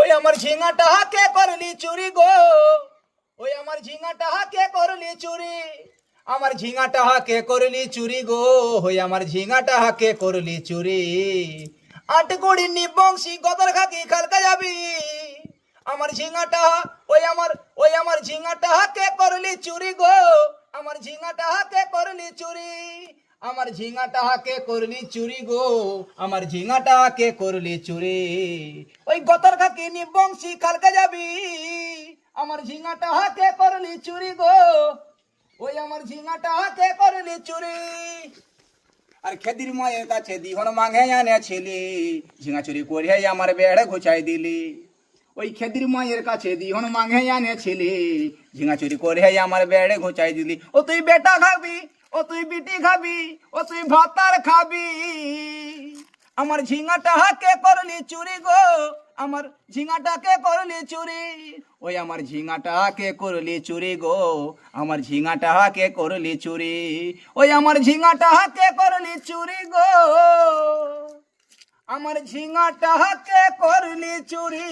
ওই আমার ঝিঙাটা কে করলি চুরি গো, ওই আমার ঝিঙাটা কে করলি চুরি, আমার ঝিঙাটা কে করলি চুরি গো, ওই আমার ঝিঙাটা কে করলি চুরি। আটকুড়ি নিবংশী গদর খাকি খালকা যাবি, আমার ঝিঙাটা ওই আমার ঝিঙাটা কে করলি চুরি গো, আমার ঝিঙাটা কে করলি চুরি, আমার ঝিঙাটা কে করলি চুরি গো, আমার ঝিঙাটা কে করলি চুরি। ওই গতর খাকি নিবংশী খালকা যাবি, আমার ঝিঙাটা কে করলি চুরি গো, ওই আমার ঝিঙাটা কে করলি চুরি। আর খেদির মায়ের কাছে দিহন মাঙে আনে ছেলে, ঝিঙা চুরি করে আমার বেড়ে ঘুচাই দিলি। ওই খেদির মায়ের কাছে দিহন মাঙে আনে ছেলে, ঝিঙা চুরি করে আমার বেড়ে ঘুচাই দিলি। ও তুই বেটা খাবি, ও তুই বিটি খাবি, ও তুই ভাতার খাবি, আমার ঝিঙাটা কে করলি চুরি গো, আমার ঝিঙাটা কে করলি চুরি। ওই আমার ঝিঙাটা কে করলি চুরি গো, আমার ঝিঙাটা কে করলি চুরি, ওই আমার ঝিঙাটা কে করলি চুরি গো, আমার ঝিঙাটা কে করলি চুরি।